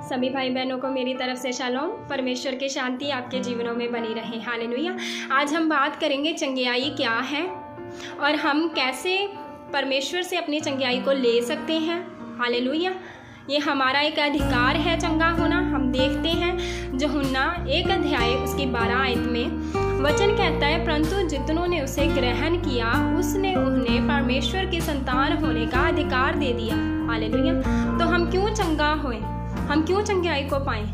सभी भाई बहनों को मेरी तरफ से शालोम। परमेश्वर की शांति आपके जीवनों में बनी रहे। हालेलुया। आज हम बात करेंगे चंगियाई क्या है और हम कैसे परमेश्वर से अपनी चंगियाई को ले सकते हैं। हालेलुया। ये हमारा एक अधिकार है चंगा होना। हम देखते हैं यूहन्ना 1 अध्याय उसकी 12 आयत में वचन कहता है, परंतु जितनों ने उसे ग्रहण किया उसने उन्हें परमेश्वर की संतान होने का अधिकार दे दिया। हालेलुया। तो हम क्यों चंगा होए, हम क्यों चंगाई को पाएं?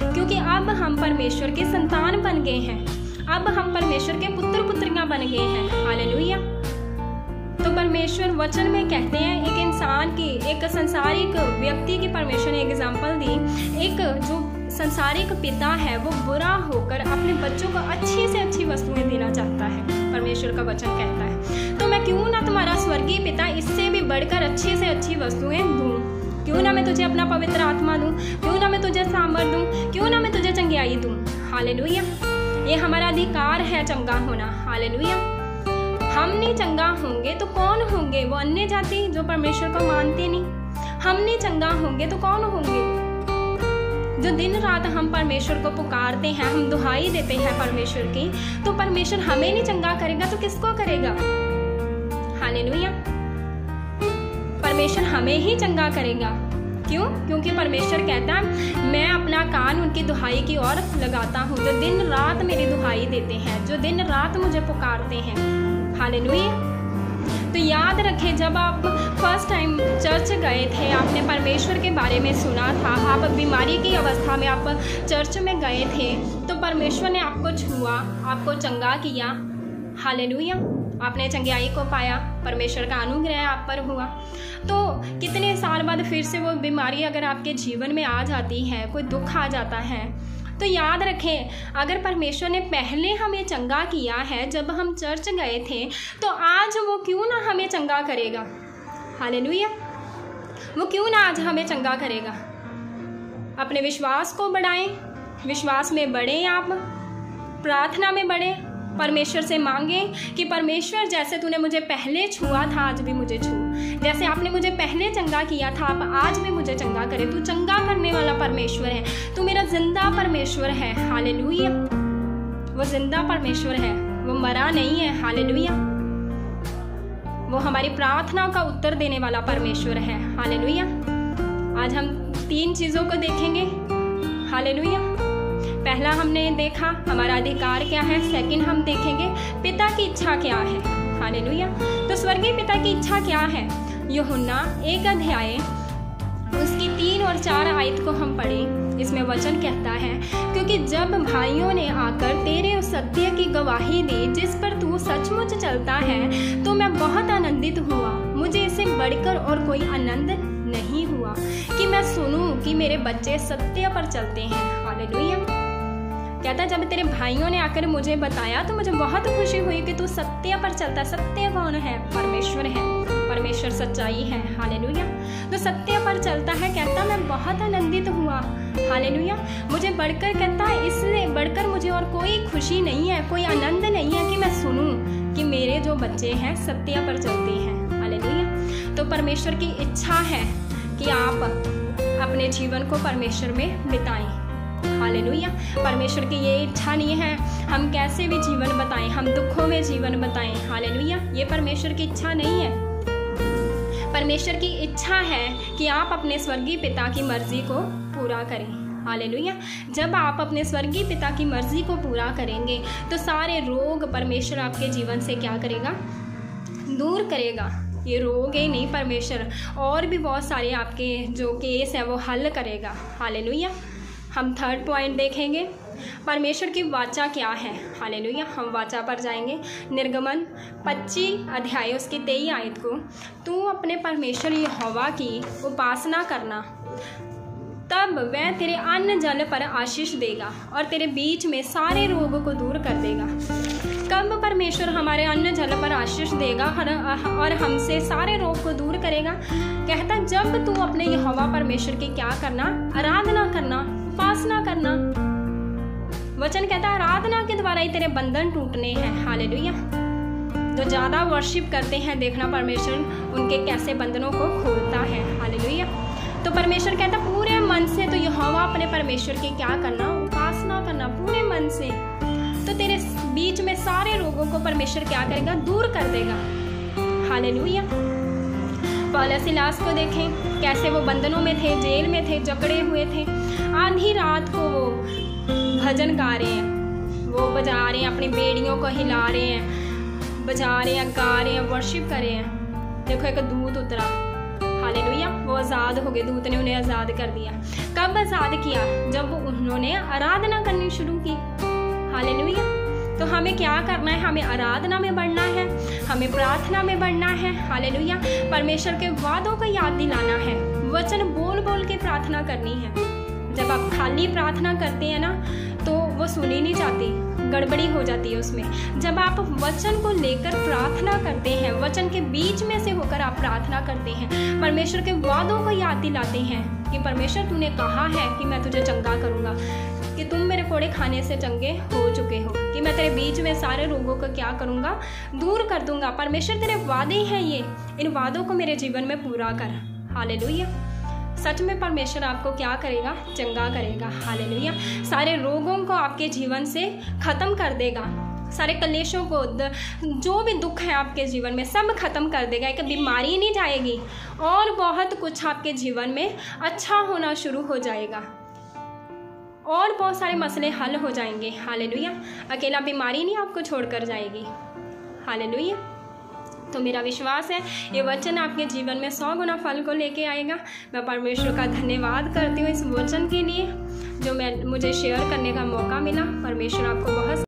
क्योंकि अब हम परमेश्वर के संतान बन गए हैं। अब हम परमेश्वर के पुत्र पुत्रियां बन गए हैं। हालेलुया। तो परमेश्वर वचन में कहते हैं, एक इंसान की, एक संसारिक व्यक्ति की परमेश्वर ने एग्जाम्पल दी। एक जो संसारिक पिता है वो बुरा होकर अपने बच्चों को अच्छी से अच्छी वस्तुएं देना चाहता है। परमेश्वर का वचन कहता है, तो मैं क्यों ना तुम्हारा स्वर्गीय पिता इससे भी बढ़कर अच्छी से अच्छी वस्तुएं दूं? क्यों ना मैं तुझे अपना पवित्र आत्मा दूं? क्यों ना मैं तुझे सामर्थ दूं? क्यों ना मैं तुझे चंगियाई दूं? हालेलुया। ये हमारा अधिकार है चंगा होना। हालेलुया। हम नहीं चंगा होंगे तो कौन होंगे? वो अन्य जाति जो परमेश्वर को मानते नहीं। हम नहीं चंगा होंगे तो कौन होंगे? जो दिन रात हम परमेश्वर को पुकारते हैं, हम दुहाई देते हैं परमेश्वर की, तो परमेश्वर हमें नहीं चंगा करेगा तो किसको करेगा? हालेलुया। परमेश्वर हमें ही चंगा करेगा। क्यों? क्योंकि परमेश्वर कहता है, मैं अपना कान उनकी दुहाई की ओर लगाता हूँ, जो दिन रात मेरी दुहाई देते हैं, जो दिन रात मुझे पुकारते हैं। हालेलुया। तो याद रखें, जब आप फर्स्ट टाइम चर्च गए थे, आपने परमेश्वर के बारे में सुना था, आप बीमारी की अवस्था में आप चर्च में गए थे, तो परमेश्वर ने आपको छुआ, आपको चंगा किया। हालेलुया। आपने चंगाई को पाया, परमेश्वर का अनुग्रह आप पर हुआ। तो कितने साल बाद फिर से वो बीमारी अगर आपके जीवन में आ जाती है, कोई दुख आ जाता है, तो याद रखें, अगर परमेश्वर ने पहले हमें चंगा किया है जब हम चर्च गए थे, तो आज वो क्यों ना हमें चंगा करेगा? हालेलुया। वो क्यों ना आज हमें चंगा करेगा? अपने विश्वास को बढ़ाएं, विश्वास में बढ़ें, आप प्रार्थना में बढ़ें, परमेश्वर से मांगें कि परमेश्वर जैसे तूने मुझे पहले छुआ था आज भी मुझे छू, जैसे आपने मुझे पहले चंगा किया था आप आज भी मुझे चंगा करे। तू चंगा करने वाला परमेश्वर है, तू मेरा जिंदा परमेश्वर है। हालेलुया। वो जिंदा परमेश्वर है, वो मरा नहीं है। हालेलुया। वो हमारी प्रार्थना का उत्तर देने वाला परमेश्वर है। हालेलुया। आज हम 3 चीज़ों को देखेंगे। हालेलुया। पहला हमने देखा हमारा अधिकार क्या है, सेकंड हम देखेंगे पिता की इच्छा क्या है। हालेलुया। तो स्वर्गीय पिता की इच्छा क्या है? यूहन्ना 1 अध्याय उसकी 3 और 4 आयत को हम पढ़ें। इसमें वचन कहता है, क्योंकि जब भाइयों ने आकर तेरे उस सत्य की गवाही दी जिस पर तू सचमुच चलता है, तो मैं बहुत आनंदित हुआ। मुझे इससे बढ़कर और कोई आनंद नहीं हुआ कि मैं सुनूं कि मेरे बच्चे सत्य पर चलते हैं। हालेलुया। कहता, जब तेरे भाइयों ने आकर मुझे बताया तो मुझे बहुत खुशी हुई कि तू सत्य पर चलता। सत्य कौन है? परमेश्वर है। परमेश्वर सच्चाई है। हालेलुया। तो सत्य पर चलता है, कहता मैं बहुत आनंदित हुआ। हालेलुया। मुझे बढ़कर, कहता इससे बढ़कर मुझे और कोई खुशी नहीं है, कोई आनंद नहीं है कि मैं सुनूं कि मेरे जो बच्चे हैं सत्य पर चलते हैं। हालेलुया। तो परमेश्वर की इच्छा है कि आप अपने जीवन को परमेश्वर में बिताएं। हालेलुया। परमेश्वर की ये इच्छा नहीं है हम कैसे भी जीवन बताएं, हम दुखों में जीवन बताएं। हालेलुया। ये परमेश्वर की इच्छा नहीं है। परमेश्वर की इच्छा है कि आप अपने स्वर्गीय पिता की मर्जी को पूरा करें। हालेलुया। जब आप अपने स्वर्गीय पिता की मर्जी को पूरा करेंगे तो सारे रोग परमेश्वर आपके जीवन से क्या करेगा? दूर करेगा। ये रोग ही नहीं, परमेश्वर और भी बहुत सारे आपके जो केस है वो हल करेगा। हालेलुया। हम 3rd पॉइंट देखेंगे, परमेश्वर की वाचा क्या है। हालेलुया। हम वाचा पर जाएंगे। निर्गमन 25 अध्याय उसकी 23 आयत को, तू अपने परमेश्वर यहोवा की उपासना करना, तब वह तेरे अन्न जल पर आशीष देगा और तेरे बीच में सारे रोग को दूर कर देगा। कब परमेश्वर हमारे अन्न जल पर आशीष देगा और हमसे सारे रोग को दूर करेगा? कहता, जब तू अपने यहोवा परमेश्वर की क्या करना? आराधना करना, उपासना करना। वचन कहता है आराधना के द्वारा ही तेरे बंधन टूटने हैं। हालेलुया। जो ज़्यादा वर्शिप करते हैं, देखना परमेश्वर उनके कैसे बंधनों को खोलता है। हालेलुया। तो परमेश्वर कहता पूरे मन से तो यहोवा अलावा अपने परमेश्वर की क्या करना, उपासना करना पूरे मन से, तो तेरे बीच में सारे रोगों को परमेश्वर क्या करेगा, दूर कर देगा। हालेलुया। पौलुस सिलास को देखें, कैसे वो बंधनों में थे, जेल में थे, जकड़े हुए थे। आधी रात को वो भजन गा रहे हैं, वो बजा रहे हैं, अपनी बेड़ियों को हिला रहे हैं, बजा रहे हैं, गा रहे हैं, वर्शिप कर रहे हैं। देखो एक दूत उतरा, हालेलुया, वो आज़ाद हो गए, दूत ने उन्हें आज़ाद कर दिया। कब आज़ाद किया? जब उन्होंने आराधना करनी शुरू की। हालेलुया। तो हमें क्या करना है? हमें आराधना में बढ़ना है, हमें प्रार्थना में बढ़ना है। हालेलुया। परमेश्वर के वादों को याद दिलाना है, वचन बोल बोल के प्रार्थना करनी है। जब आप खाली प्रार्थना करते हैं ना, तो वो सुनी नहीं जाती, गड़बड़ी हो जाती है उसमें। जब आप वचन को लेकर प्रार्थना करते हैं, वचन के बीच में से होकर आप प्रार्थना करते हैं, परमेश्वर के वादों को याद दिलाते हैं कि परमेश्वर तूने कहा है कि मैं तुझे चंगा करूँगा, कि तुम मेरे कोड़े खाने से चंगे हो चुके हो, कि मैं तेरे बीच में सारे रोगों को क्या करूँगा, दूर कर दूँगा। परमेश्वर तेरे वादे हैं ये, इन वादों को मेरे जीवन में पूरा कर। हालेलुया। सच में परमेश्वर आपको क्या करेगा? चंगा करेगा। हालेलुया। सारे रोगों को आपके जीवन से ख़त्म कर देगा, सारे कलेशों को, जो भी दुख है आपके जीवन में सब खत्म कर देगा। एक बीमारी नहीं जाएगी और बहुत कुछ आपके जीवन में अच्छा होना शुरू हो जाएगा और बहुत सारे मसले हल हो जाएंगे। हालेलुया। अकेला बीमारी नहीं आपको छोड़कर जाएगी। हालेलुया। तो मेरा विश्वास है ये वचन आपके जीवन में 100 गुना फल को लेके आएगा। मैं परमेश्वर का धन्यवाद करती हूँ इस वचन के लिए जो मुझे शेयर करने का मौका मिला। परमेश्वर आपको बहुत